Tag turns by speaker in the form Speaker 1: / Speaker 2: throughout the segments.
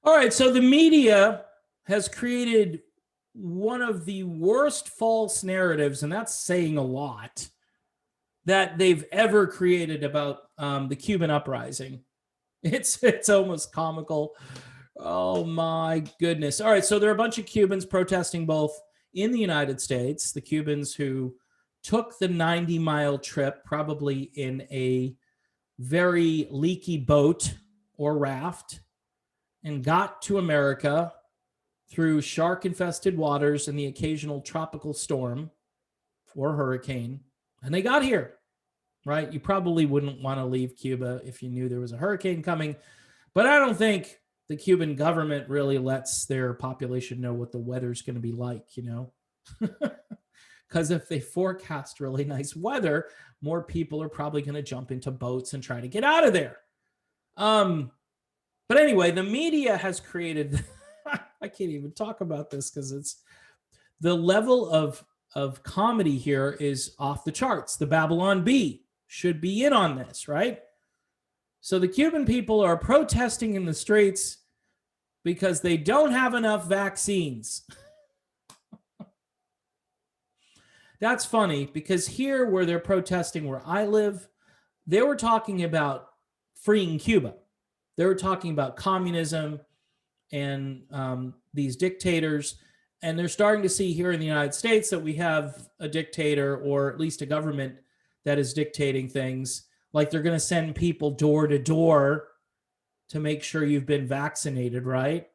Speaker 1: All right, so the media has created one of the worst false narratives, and that's saying a lot, that they've ever created about the Cuban uprising. It's almost comical. Oh my goodness. All right, so there are a bunch of Cubans protesting both in the United States, the Cubans who took the 90-mile trip, probably in a very leaky boat or raft, and got to America through shark infested waters and the occasional tropical storm or hurricane. And they got here, right? You probably wouldn't want to leave Cuba if you knew there was a hurricane coming. But I don't think the Cuban government really lets their population know what the weather's going to be like, you know? Because if they forecast really nice weather, more people are probably going to jump into boats and try to get out of there. But anyway, the media has created, I can't even talk about this because it's the level of comedy here is off the charts. The Babylon Bee should be in on this, right? So the Cuban people are protesting in the streets because they don't have enough vaccines. That's funny because here where they're protesting where I live, they were talking about freeing Cuba. They were talking about communism and these dictators. And they're starting to see here in the United States that we have a dictator, or at least a government that is dictating things. Like they're going to send people door to door to make sure you've been vaccinated, right?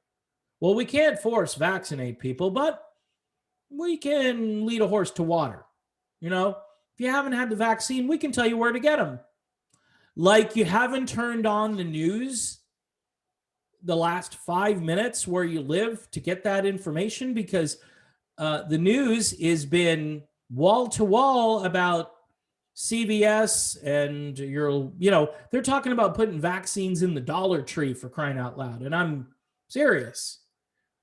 Speaker 1: Well, we can't force vaccinate people, but we can lead a horse to water. You know, if you haven't had the vaccine, we can tell you where to get them. Like you haven't turned on the news the last 5 minutes where you live to get that information, because the news has been wall to wall about CVS and they're talking about putting vaccines in the Dollar Tree, for crying out loud. And I'm serious.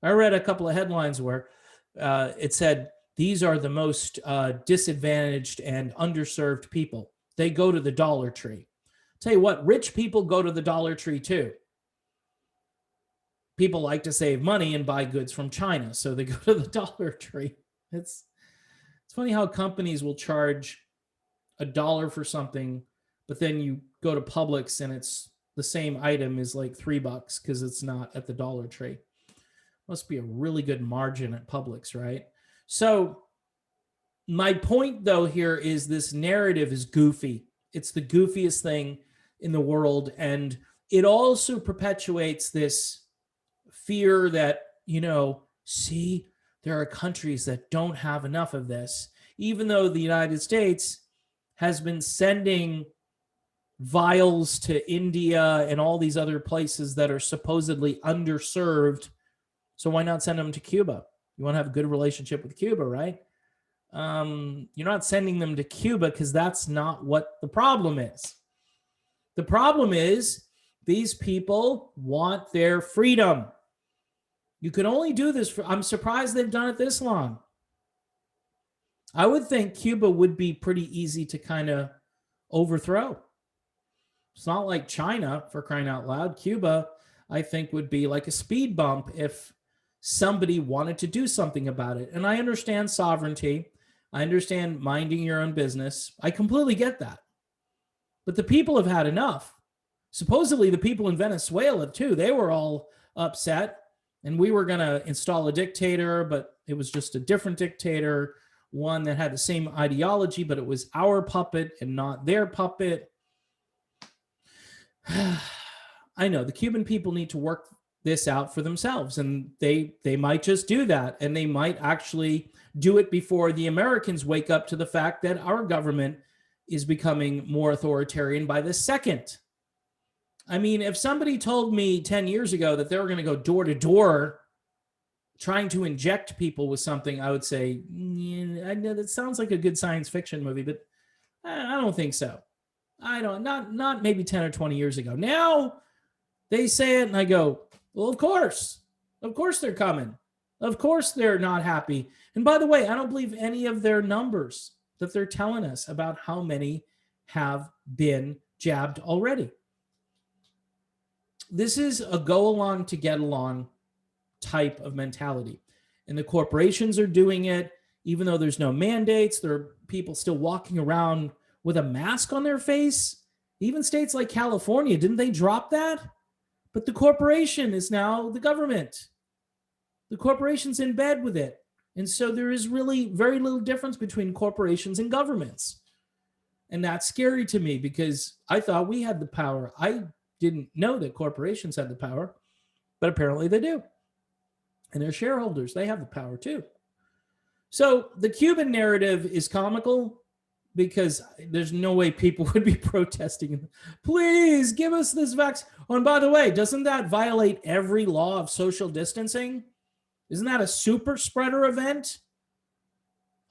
Speaker 1: I read a couple of headlines where it said, these are the most disadvantaged and underserved people. They go to the Dollar Tree. Tell you what, rich people go to the Dollar Tree too. People like to save money and buy goods from China, so they go to the Dollar Tree. It's funny how companies will charge $1 for something, but then you go to Publix and it's the same item is like $3 because it's not at the Dollar Tree. Must be a really good margin at Publix, right? So my point though here is this narrative is goofy. It's the goofiest thing in the world. And it also perpetuates this fear that, see, there are countries that don't have enough of this, even though the United States has been sending vials to India and all these other places that are supposedly underserved. So why not send them to Cuba? You want to have a good relationship with Cuba, right? You're not sending them to Cuba because that's not what the problem is. The problem is these people want their freedom. You can only do this I'm surprised they've done it this long. I would think Cuba would be pretty easy to kind of overthrow. It's not like China, for crying out loud. Cuba, I think, would be like a speed bump if somebody wanted to do something about it. And I understand sovereignty. I understand minding your own business. I completely get that. But the people have had enough. Supposedly the people in Venezuela too, they were all upset, and we were going to install a dictator, but it was just a different dictator, one that had the same ideology, but it was our puppet and not their puppet. I know the Cuban people need to work this out for themselves, and they might just do that, and they might actually do it before the Americans wake up to the fact that our government is becoming more authoritarian by the second. I mean, if somebody told me 10 years ago that they were going to go door to door trying to inject people with something, I would say, I know that sounds like a good science fiction movie, but I don't think so. I don't, not maybe 10 or 20 years ago. Now they say it and I go, well, of course they're coming. Of course they're not happy. And by the way, I don't believe any of their numbers that they're telling us about how many have been jabbed already. This is a go along to get along type of mentality. And the corporations are doing it, even though there's no mandates. There are people still walking around with a mask on their face. Even states like California, didn't they drop that? But the corporation is now the government. The corporation's in bed with it. And so there is really very little difference between corporations and governments. And that's scary to me because I thought we had the power. I didn't know that corporations had the power, but apparently they do. And their shareholders, they have the power too. So the Cuban narrative is comical because there's no way people would be protesting. Please give us this vaccine. Oh, and by the way, doesn't that violate every law of social distancing? Isn't that a super spreader event?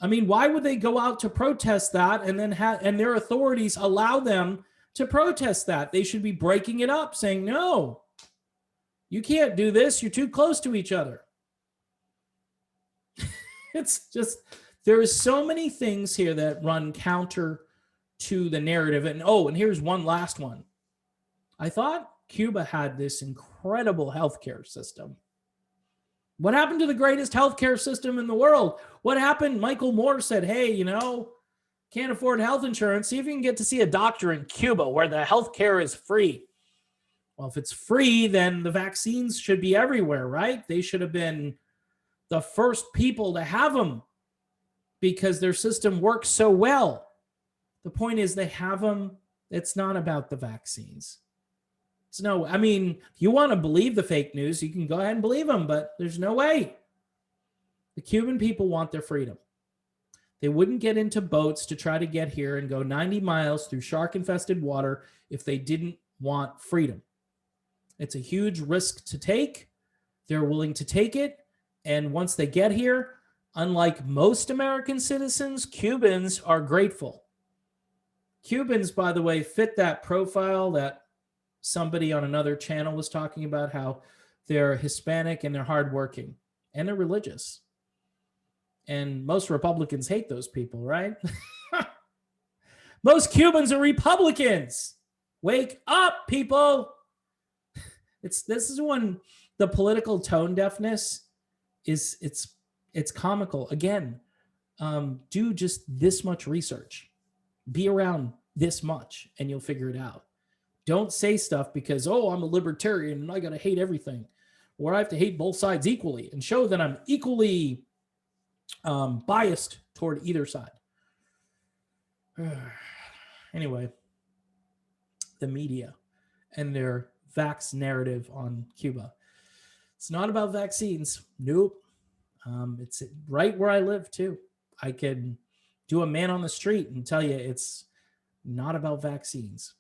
Speaker 1: I mean, why would they go out to protest that and then and their authorities allow them to protest that? They should be breaking it up, saying, no, you can't do this. You're too close to each other. It's just, there is so many things here that run counter to the narrative. And and here's one last one. I thought Cuba had this incredible healthcare system. What happened to the greatest healthcare system in the world? What happened? Michael Moore said, hey, can't afford health insurance. See if you can get to see a doctor in Cuba where the healthcare is free. Well, if it's free, then the vaccines should be everywhere, right? They should have been the first people to have them because their system works so well. The point is they have them. It's not about the vaccines. It's if you want to believe the fake news, you can go ahead and believe them, but there's no way. The Cuban people want their freedom. They wouldn't get into boats to try to get here and go 90 miles through shark-infested water if they didn't want freedom. It's a huge risk to take. They're willing to take it. And once they get here, unlike most American citizens, Cubans are grateful. Cubans, by the way, fit that profile that somebody on another channel was talking about, how they're Hispanic and they're hardworking and they're religious. And most Republicans hate those people, right? Most Cubans are Republicans. Wake up, people. This is when the political tone deafness it's comical. Again, do just this much research. Be around this much and you'll figure it out. Don't say stuff because, I'm a libertarian and I got to hate everything. Or I have to hate both sides equally and show that I'm equally biased toward either side. Anyway, the media and their vax narrative on Cuba. It's not about vaccines. Nope. It's right where I live too. I can do a man on the street and tell you it's not about vaccines.